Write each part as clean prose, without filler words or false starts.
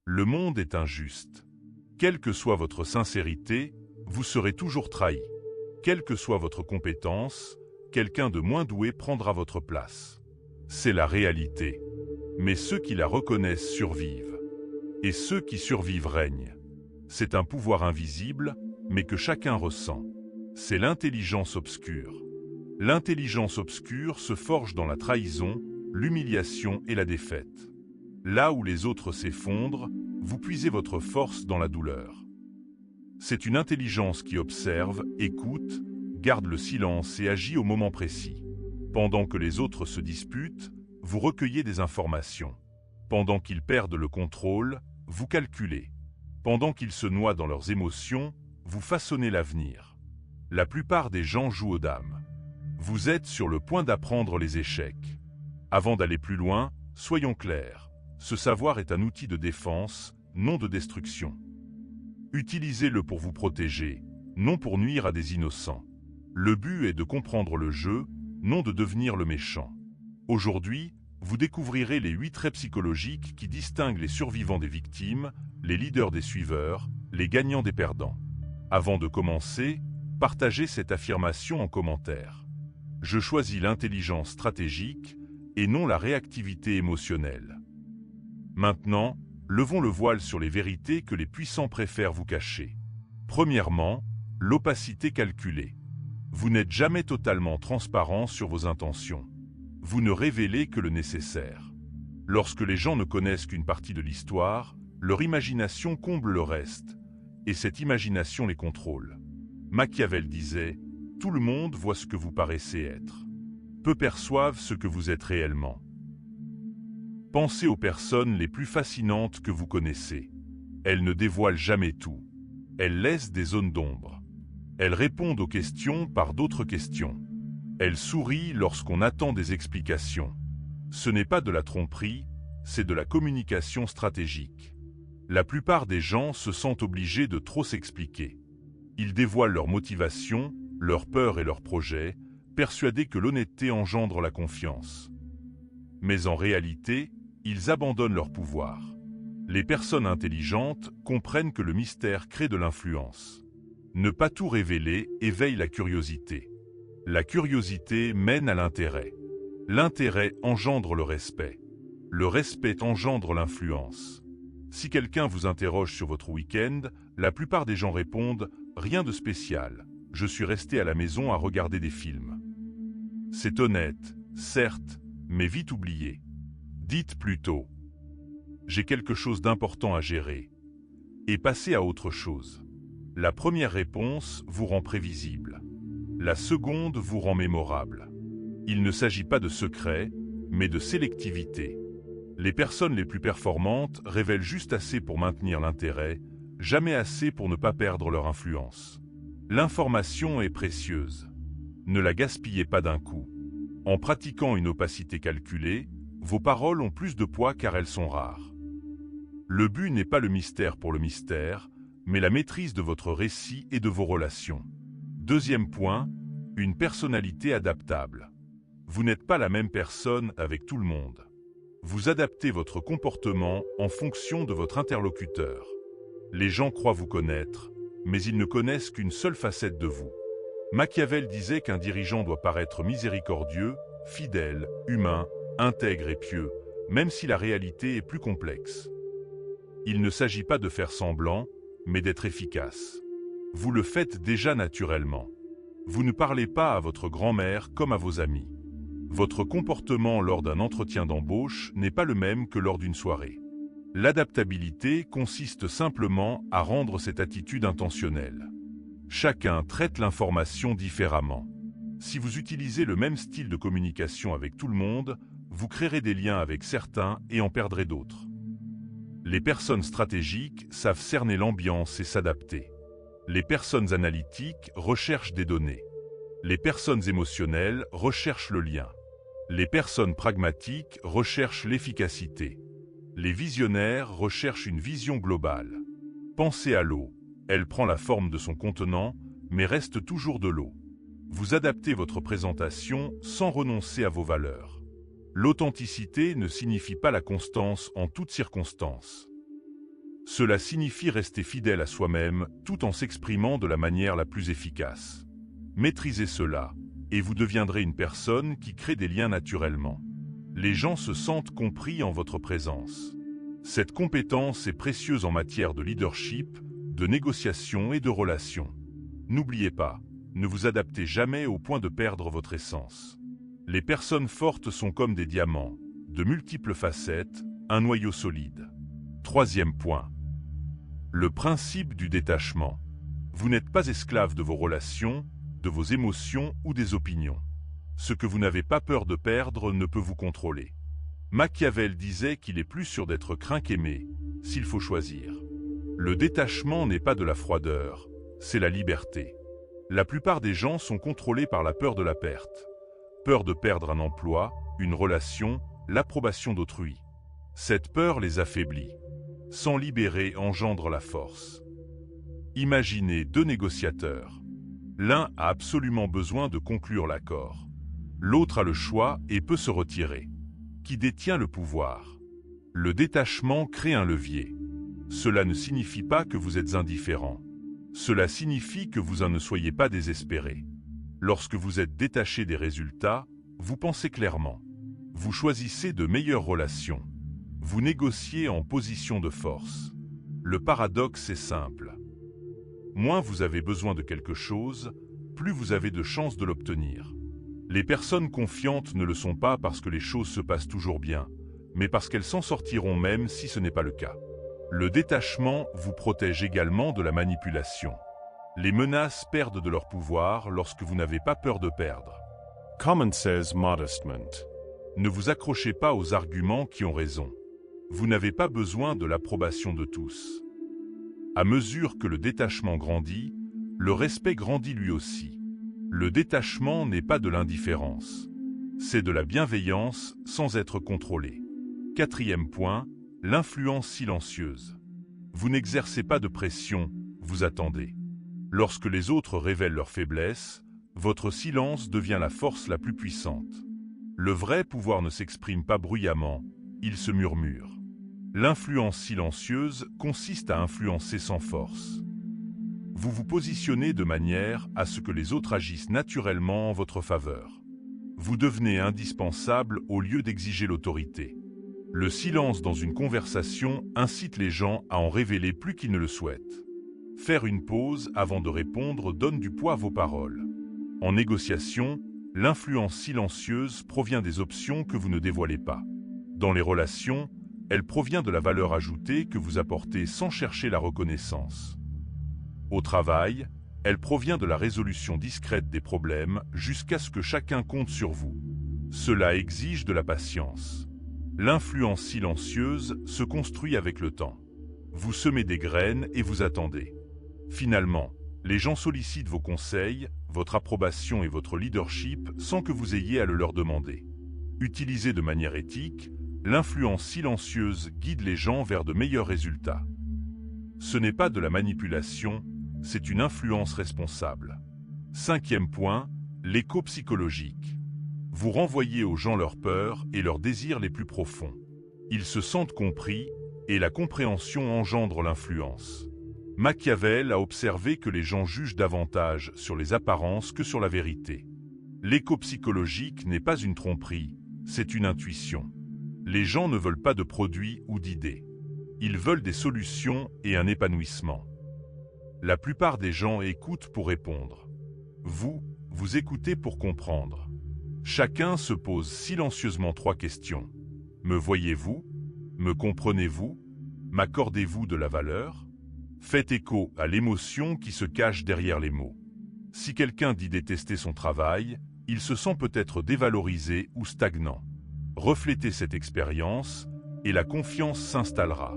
Le monde est injuste. Quelle que soit votre sincérité, vous serez toujours trahi. Quelle que soit votre compétence, quelqu'un de moins doué prendra votre place. C'est la réalité. Mais ceux qui la reconnaissent survivent. Et ceux qui survivent règnent. C'est un pouvoir invisible, mais que chacun ressent. C'est l'intelligence obscure. L'intelligence obscure se forge dans la trahison, l'humiliation et la défaite. Là où les autres s'effondrent, vous puisez votre force dans la douleur. C'est une intelligence qui observe, écoute, garde le silence et agit au moment précis. Pendant que les autres se disputent, vous recueillez des informations. Pendant qu'ils perdent le contrôle, vous calculez. Pendant qu'ils se noient dans leurs émotions, vous façonnez l'avenir. La plupart des gens jouent aux dames. Vous êtes sur le point d'apprendre les échecs. Avant d'aller plus loin, soyons clairs. Ce savoir est un outil de défense, non de destruction. Utilisez-le pour vous protéger, non pour nuire à des innocents. Le but est de comprendre le jeu, non de devenir le méchant. Aujourd'hui, vous découvrirez les 8 traits psychologiques qui distinguent les survivants des victimes, les leaders des suiveurs, les gagnants des perdants. Avant de commencer, partagez cette affirmation en commentaire. Je choisis l'intelligence stratégique et non la réactivité émotionnelle. Maintenant, levons le voile sur les vérités que les puissants préfèrent vous cacher. Premièrement, l'opacité calculée. Vous n'êtes jamais totalement transparent sur vos intentions. Vous ne révélez que le nécessaire. Lorsque les gens ne connaissent qu'une partie de l'histoire, leur imagination comble le reste, et cette imagination les contrôle. Machiavel disait « Tout le monde voit ce que vous paraissez être. Peu perçoivent ce que vous êtes réellement. » Pensez aux personnes les plus fascinantes que vous connaissez. Elles ne dévoilent jamais tout. Elles laissent des zones d'ombre. Elles répondent aux questions par d'autres questions. Elles sourient lorsqu'on attend des explications. Ce n'est pas de la tromperie, c'est de la communication stratégique. La plupart des gens se sentent obligés de trop s'expliquer. Ils dévoilent leurs motivations, leurs peurs et leurs projets, persuadés que l'honnêteté engendre la confiance. Mais en réalité, ils abandonnent leur pouvoir. Les personnes intelligentes comprennent que le mystère crée de l'influence. Ne pas tout révéler éveille la curiosité. La curiosité mène à l'intérêt. L'intérêt engendre le respect. Le respect engendre l'influence. Si quelqu'un vous interroge sur votre week-end, la plupart des gens répondent « Rien de spécial, je suis resté à la maison à regarder des films ». C'est honnête, certes, mais vite oublié. Dites plutôt « J'ai quelque chose d'important à gérer » et passez à autre chose. La première réponse vous rend prévisible. La seconde vous rend mémorable. Il ne s'agit pas de secret, mais de sélectivité. Les personnes les plus performantes révèlent juste assez pour maintenir l'intérêt, jamais assez pour ne pas perdre leur influence. L'information est précieuse. Ne la gaspillez pas d'un coup. En pratiquant une opacité calculée, vos paroles ont plus de poids car elles sont rares. Le but n'est pas le mystère pour le mystère, mais la maîtrise de votre récit et de vos relations. Deuxième point, une personnalité adaptable. Vous n'êtes pas la même personne avec tout le monde. Vous adaptez votre comportement en fonction de votre interlocuteur. Les gens croient vous connaître, mais ils ne connaissent qu'une seule facette de vous. Machiavel disait qu'un dirigeant doit paraître miséricordieux, fidèle, humain, intègre et pieux, même si la réalité est plus complexe. Il ne s'agit pas de faire semblant, mais d'être efficace. Vous le faites déjà naturellement. Vous ne parlez pas à votre grand-mère comme à vos amis. Votre comportement lors d'un entretien d'embauche n'est pas le même que lors d'une soirée. L'adaptabilité consiste simplement à rendre cette attitude intentionnelle. Chacun traite l'information différemment. Si vous utilisez le même style de communication avec tout le monde, vous créerez des liens avec certains et en perdrez d'autres. Les personnes stratégiques savent cerner l'ambiance et s'adapter. Les personnes analytiques recherchent des données. Les personnes émotionnelles recherchent le lien. Les personnes pragmatiques recherchent l'efficacité. Les visionnaires recherchent une vision globale. Pensez à l'eau. Elle prend la forme de son contenant, mais reste toujours de l'eau. Vous adaptez votre présentation sans renoncer à vos valeurs. L'authenticité ne signifie pas la constance en toutes circonstances. Cela signifie rester fidèle à soi-même tout en s'exprimant de la manière la plus efficace. Maîtrisez cela, et vous deviendrez une personne qui crée des liens naturellement. Les gens se sentent compris en votre présence. Cette compétence est précieuse en matière de leadership, de négociation et de relations. N'oubliez pas, ne vous adaptez jamais au point de perdre votre essence. Les personnes fortes sont comme des diamants, de multiples facettes, un noyau solide. Troisième point. Le principe du détachement. Vous n'êtes pas esclave de vos relations, de vos émotions ou des opinions. Ce que vous n'avez pas peur de perdre ne peut vous contrôler. Machiavel disait qu'il est plus sûr d'être craint qu'aimé, s'il faut choisir. Le détachement n'est pas de la froideur, c'est la liberté. La plupart des gens sont contrôlés par la peur de la perte. Peur de perdre un emploi, une relation, l'approbation d'autrui. Cette peur les affaiblit. S'en libérer engendre la force. Imaginez deux négociateurs. L'un a absolument besoin de conclure l'accord. L'autre a le choix et peut se retirer. Qui détient le pouvoir? Le détachement crée un levier. Cela ne signifie pas que vous êtes indifférent. Cela signifie que vous ne soyez pas désespéré. Lorsque vous êtes détaché des résultats, vous pensez clairement. Vous choisissez de meilleures relations. Vous négociez en position de force. Le paradoxe est simple. Moins vous avez besoin de quelque chose, plus vous avez de chances de l'obtenir. Les personnes confiantes ne le sont pas parce que les choses se passent toujours bien, mais parce qu'elles s'en sortiront même si ce n'est pas le cas. Le détachement vous protège également de la manipulation. Les menaces perdent de leur pouvoir lorsque vous n'avez pas peur de perdre. Common says modestment. Ne vous accrochez pas aux arguments qui ont raison. Vous n'avez pas besoin de l'approbation de tous. À mesure que le détachement grandit, le respect grandit lui aussi. Le détachement n'est pas de l'indifférence. C'est de la bienveillance sans être contrôlé. Quatrième point, l'influence silencieuse. Vous n'exercez pas de pression, vous attendez. Lorsque les autres révèlent leurs faiblesses, votre silence devient la force la plus puissante. Le vrai pouvoir ne s'exprime pas bruyamment, il se murmure. L'influence silencieuse consiste à influencer sans force. Vous vous positionnez de manière à ce que les autres agissent naturellement en votre faveur. Vous devenez indispensable au lieu d'exiger l'autorité. Le silence dans une conversation incite les gens à en révéler plus qu'ils ne le souhaitent. Faire une pause avant de répondre donne du poids à vos paroles. En négociation, l'influence silencieuse provient des options que vous ne dévoilez pas. Dans les relations, elle provient de la valeur ajoutée que vous apportez sans chercher la reconnaissance. Au travail, elle provient de la résolution discrète des problèmes jusqu'à ce que chacun compte sur vous. Cela exige de la patience. L'influence silencieuse se construit avec le temps. Vous semez des graines et vous attendez. Finalement, les gens sollicitent vos conseils, votre approbation et votre leadership sans que vous ayez à le leur demander. Utilisée de manière éthique, l'influence silencieuse guide les gens vers de meilleurs résultats. Ce n'est pas de la manipulation, c'est une influence responsable. Cinquième point, l'écho psychologique. Vous renvoyez aux gens leurs peurs et leurs désirs les plus profonds. Ils se sentent compris et la compréhension engendre l'influence. Machiavel a observé que les gens jugent davantage sur les apparences que sur la vérité. L'écho psychologique n'est pas une tromperie, c'est une intuition. Les gens ne veulent pas de produits ou d'idées. Ils veulent des solutions et un épanouissement. La plupart des gens écoutent pour répondre. Vous écoutez pour comprendre. Chacun se pose silencieusement 3 questions. Me voyez-vous? Me comprenez-vous? M'accordez-vous de la valeur? Faites écho à l'émotion qui se cache derrière les mots. Si quelqu'un dit détester son travail, il se sent peut-être dévalorisé ou stagnant. Reflétez cette expérience et la confiance s'installera.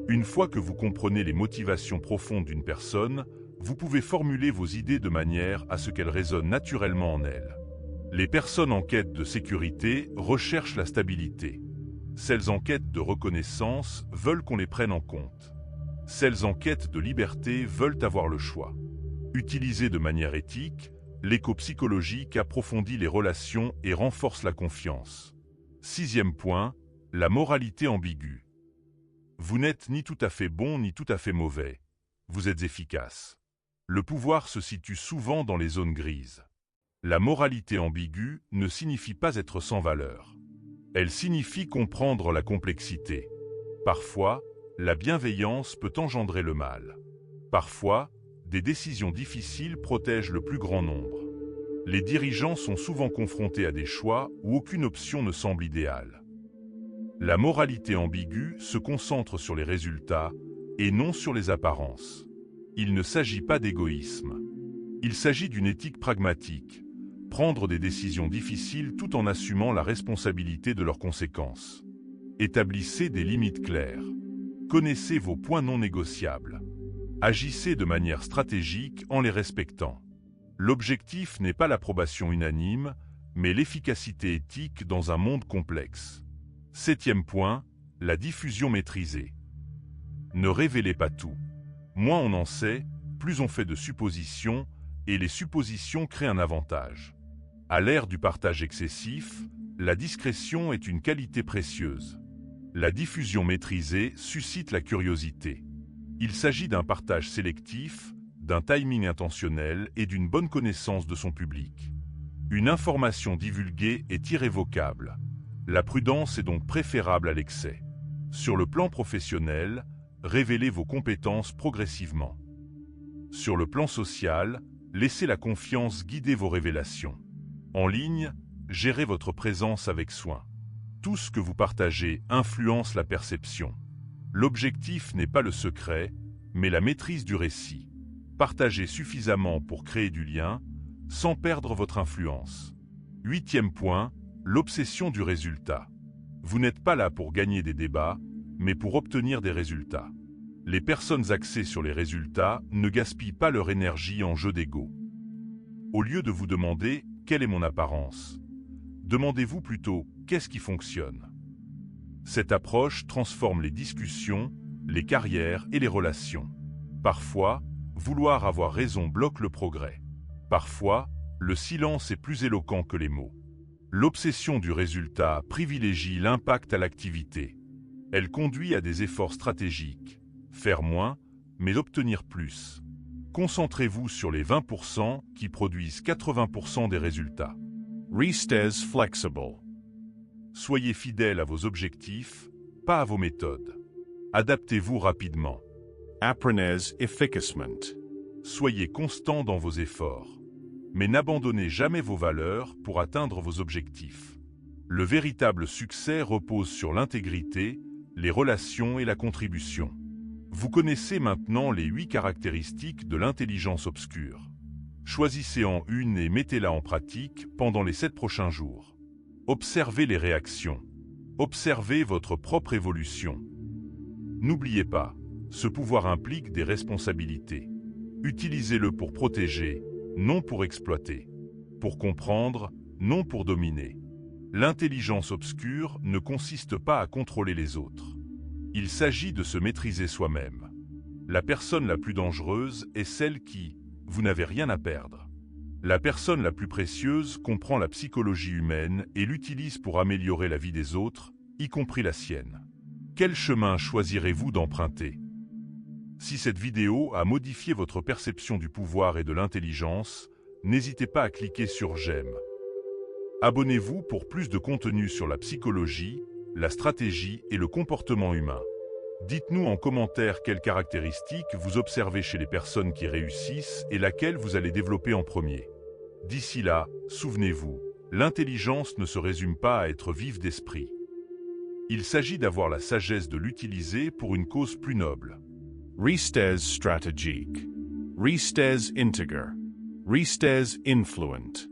Une fois que vous comprenez les motivations profondes d'une personne, vous pouvez formuler vos idées de manière à ce qu'elles résonnent naturellement en elle. Les personnes en quête de sécurité recherchent la stabilité. Celles en quête de reconnaissance veulent qu'on les prenne en compte. Celles en quête de liberté veulent avoir le choix. Utilisé de manière éthique, l'écho psychologique approfondit les relations et renforce la confiance. Sixième point, la moralité ambiguë. Vous n'êtes ni tout à fait bon ni tout à fait mauvais. Vous êtes efficace. Le pouvoir se situe souvent dans les zones grises. La moralité ambiguë ne signifie pas être sans valeur. Elle signifie comprendre la complexité. Parfois, la bienveillance peut engendrer le mal. Parfois, des décisions difficiles protègent le plus grand nombre. Les dirigeants sont souvent confrontés à des choix où aucune option ne semble idéale. La moralité ambiguë se concentre sur les résultats et non sur les apparences. Il ne s'agit pas d'égoïsme. Il s'agit d'une éthique pragmatique, prendre des décisions difficiles tout en assumant la responsabilité de leurs conséquences. Établissez des limites claires. Connaissez vos points non négociables. Agissez de manière stratégique en les respectant. L'objectif n'est pas l'approbation unanime, mais l'efficacité éthique dans un monde complexe. 7e point, la diffusion maîtrisée. Ne révélez pas tout. Moins on en sait, plus on fait de suppositions, et les suppositions créent un avantage. À l'ère du partage excessif, la discrétion est une qualité précieuse. La diffusion maîtrisée suscite la curiosité. Il s'agit d'un partage sélectif, d'un timing intentionnel et d'une bonne connaissance de son public. Une information divulguée est irrévocable. La prudence est donc préférable à l'excès. Sur le plan professionnel, révélez vos compétences progressivement. Sur le plan social, laissez la confiance guider vos révélations. En ligne, gérez votre présence avec soin. Tout ce que vous partagez influence la perception. L'objectif n'est pas le secret, mais la maîtrise du récit. Partagez suffisamment pour créer du lien, sans perdre votre influence. 8e point, l'obsession du résultat. Vous n'êtes pas là pour gagner des débats, mais pour obtenir des résultats. Les personnes axées sur les résultats ne gaspillent pas leur énergie en jeu d'ego. Au lieu de vous demander « quelle est mon apparence ?», demandez-vous plutôt « qu'est-ce qui fonctionne ?» Cette approche transforme les discussions, les carrières et les relations. Parfois, vouloir avoir raison bloque le progrès. Parfois, le silence est plus éloquent que les mots. L'obsession du résultat privilégie l'impact à l'activité. Elle conduit à des efforts stratégiques. Faire moins, mais obtenir plus. Concentrez-vous sur les 20% qui produisent 80% des résultats. Restez flexible. Soyez fidèle à vos objectifs, pas à vos méthodes. Adaptez-vous rapidement. Apprenez efficacement. Soyez constant dans vos efforts. Mais n'abandonnez jamais vos valeurs pour atteindre vos objectifs. Le véritable succès repose sur l'intégrité, les relations et la contribution. Vous connaissez maintenant les 8 caractéristiques de l'intelligence obscure. Choisissez en une et mettez-la en pratique pendant les 7 prochains jours. Observez les réactions. Observez votre propre évolution. N'oubliez pas, ce pouvoir implique des responsabilités. Utilisez-le pour protéger, non pour exploiter. Pour comprendre, non pour dominer. L'intelligence obscure ne consiste pas à contrôler les autres. Il s'agit de se maîtriser soi-même. La personne la plus dangereuse est celle qui, vous n'avez rien à perdre. La personne la plus précieuse comprend la psychologie humaine et l'utilise pour améliorer la vie des autres, y compris la sienne. Quel chemin choisirez-vous d'emprunter ? Si cette vidéo a modifié votre perception du pouvoir et de l'intelligence, n'hésitez pas à cliquer sur j'aime. Abonnez-vous pour plus de contenu sur la psychologie, la stratégie et le comportement humain. Dites-nous en commentaire quelles caractéristiques vous observez chez les personnes qui réussissent et laquelle vous allez développer en premier. D'ici là, souvenez-vous, l'intelligence ne se résume pas à être vive d'esprit. Il s'agit d'avoir la sagesse de l'utiliser pour une cause plus noble. Restez strategique. Restez integer. Restez influent.